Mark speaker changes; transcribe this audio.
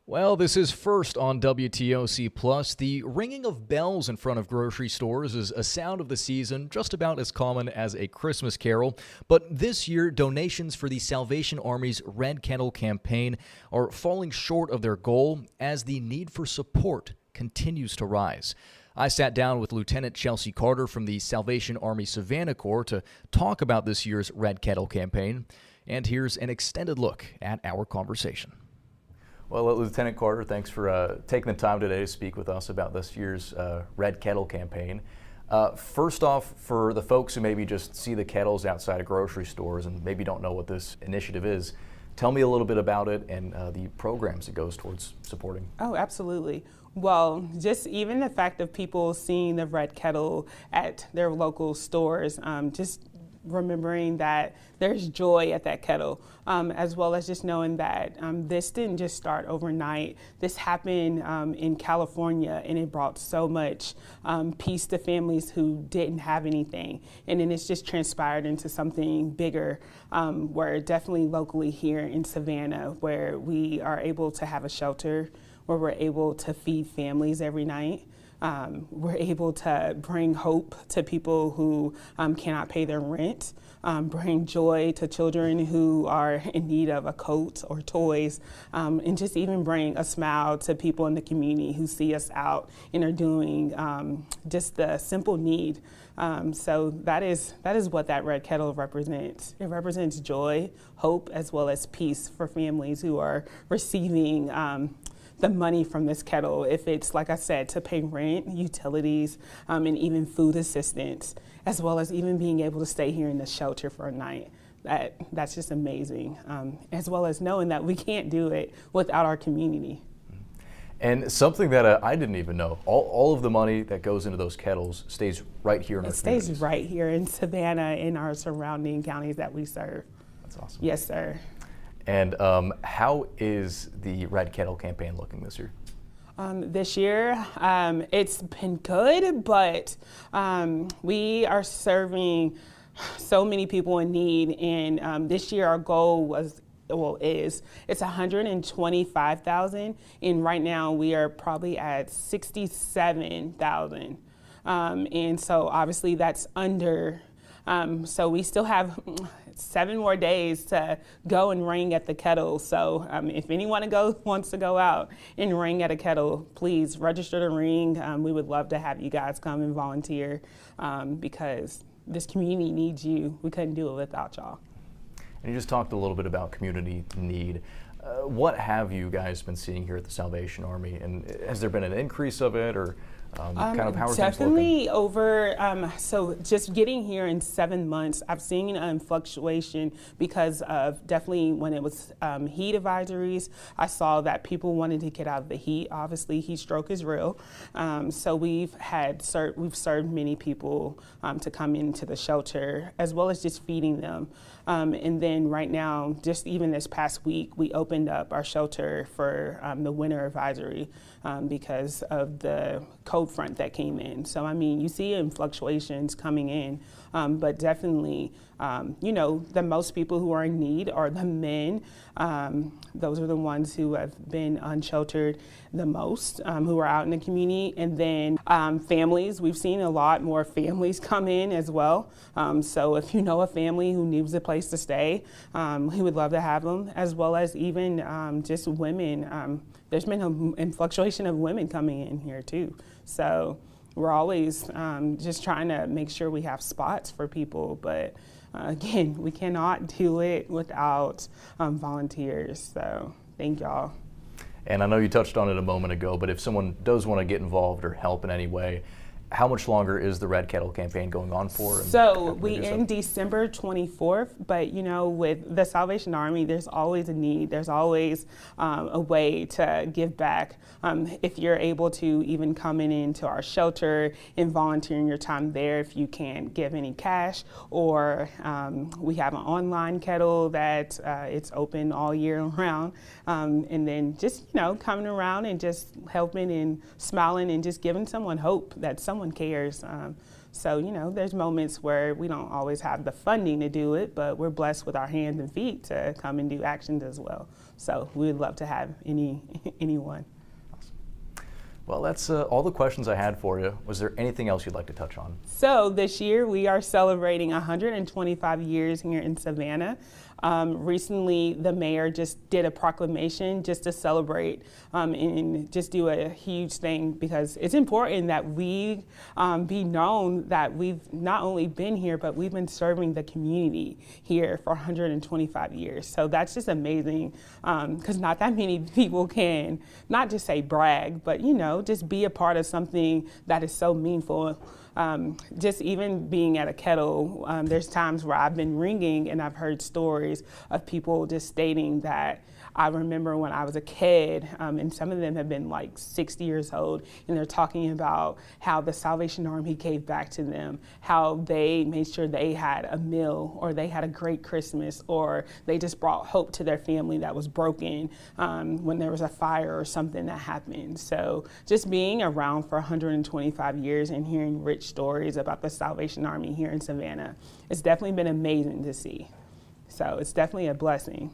Speaker 1: Well, this is first on WTOC Plus. The ringing of bells in front of grocery stores is a sound of the season, just about as common as a Christmas carol. But this year, donations for the Salvation Army's Red Kettle campaign are falling short of their goal as the need for support continues to rise. I sat down with Lieutenant Chelsea Carter from the Salvation Army Savannah Corps to talk about this year's Red Kettle campaign. And here's an extended look at our conversation. Well, Lieutenant Carter, thanks for taking the time today to speak with us about this year's Red Kettle campaign. First off, for the folks who maybe just see the kettles outside of grocery stores and maybe don't know what this initiative is, tell me a little bit about it and the programs it goes towards supporting.
Speaker 2: Oh, absolutely. Well, just even the fact of people seeing the Red Kettle at their local stores, just remembering that there's joy at that kettle, as well as just knowing that this didn't just start overnight. This happened in California, and it brought so much peace to families who didn't have anything. And then it's just transpired into something bigger. We're definitely locally here in Savannah, where we are able to have a shelter, where we're able to feed families every night. We're able to bring hope to people who cannot pay their rent, bring joy to children who are in need of a coat or toys, and just even bring a smile to people in the community who see us out and are doing just the simple need. So that is what that Red Kettle represents. It represents joy, hope, as well as peace for families who are receiving the money from this kettle, if it's, like I said, to pay rent, utilities, and even food assistance, as well as even being able to stay here in the shelter for a night. That's just amazing, as well as knowing that we can't do it without our community.
Speaker 1: And something that I didn't even know, all of the money that goes into those kettles stays right here in our communities.
Speaker 2: It stays right here in Savannah and our surrounding counties that we serve.
Speaker 1: That's awesome.
Speaker 2: Yes, sir.
Speaker 1: And how is the Red Kettle campaign looking this year?
Speaker 2: This year, it's been good, but we are serving so many people in need. And this year, our goal it's 125,000, and right now we are probably at 67,000. And so obviously that's under. So we still have 7 more days to go and ring at the kettle. So if anyone wants to go out and ring at a kettle, please register to ring. We would love to have you guys come and volunteer because this community needs you. We couldn't do it without y'all.
Speaker 1: And you just talked a little bit about community need. What have you guys been seeing here at the Salvation Army? And has there been an increase of it, or kind of how are things looking?
Speaker 2: Definitely over, so just getting here in 7 months, I've seen fluctuation because of definitely when it was heat advisories, I saw that people wanted to get out of the heat. Obviously, heat stroke is real. So we've served many people to come into the shelter, as well as just feeding them. And then right now, just even this past week, we opened up our shelter for the winter advisory because of the cold front that came in. So, I mean, you see fluctuations coming in, but definitely, the most people who are in need are the men. Those are the ones who have been unsheltered the most, who are out in the community. And then families, we've seen a lot more families come in as well. So if you know a family who needs a place to stay, we would love to have them, as well as even just women. There's been a fluctuation of women coming in here too. So we're always just trying to make sure we have spots for people, but again, we cannot do it without volunteers. So thank y'all.
Speaker 1: And I know you touched on it a moment ago, but if someone does want to get involved or help in any way, how much longer is the Red Kettle campaign going on for?
Speaker 2: So we end December 24th, but with the Salvation Army, there's always a need. There's always a way to give back. If you're able to even come into our shelter and volunteering your time there, if you can't give any cash, or we have an online kettle that it's open all year round. And then just, coming around and just helping and smiling and just giving someone hope that someone cares. So, you know, there's moments where we don't always have the funding to do it, but we're blessed with our hands and feet to come and do actions as well. So we'd love to have anyone.
Speaker 1: Well, that's all the questions I had for you. Was there anything else you'd like to touch on?
Speaker 2: So this year we are celebrating 125 years here in Savannah. Recently, the mayor just did a proclamation just to celebrate and just do a huge thing, because it's important that we be known that we've not only been here, but we've been serving the community here for 125 years. So that's just amazing, because not that many people can not just say brag, but, you know, just be a part of something that is so meaningful. Just even being at a Kettle, there's times where I've been ringing and I've heard stories of people just stating that I remember when I was a kid, and some of them have been like 60 years old, and they're talking about how the Salvation Army gave back to them, how they made sure they had a meal, or they had a great Christmas, or they just brought hope to their family that was broken when there was a fire or something that happened. So just being around for 125 years and hearing rich stories about the Salvation Army here in Savannah, it's definitely been amazing to see. So it's definitely a blessing.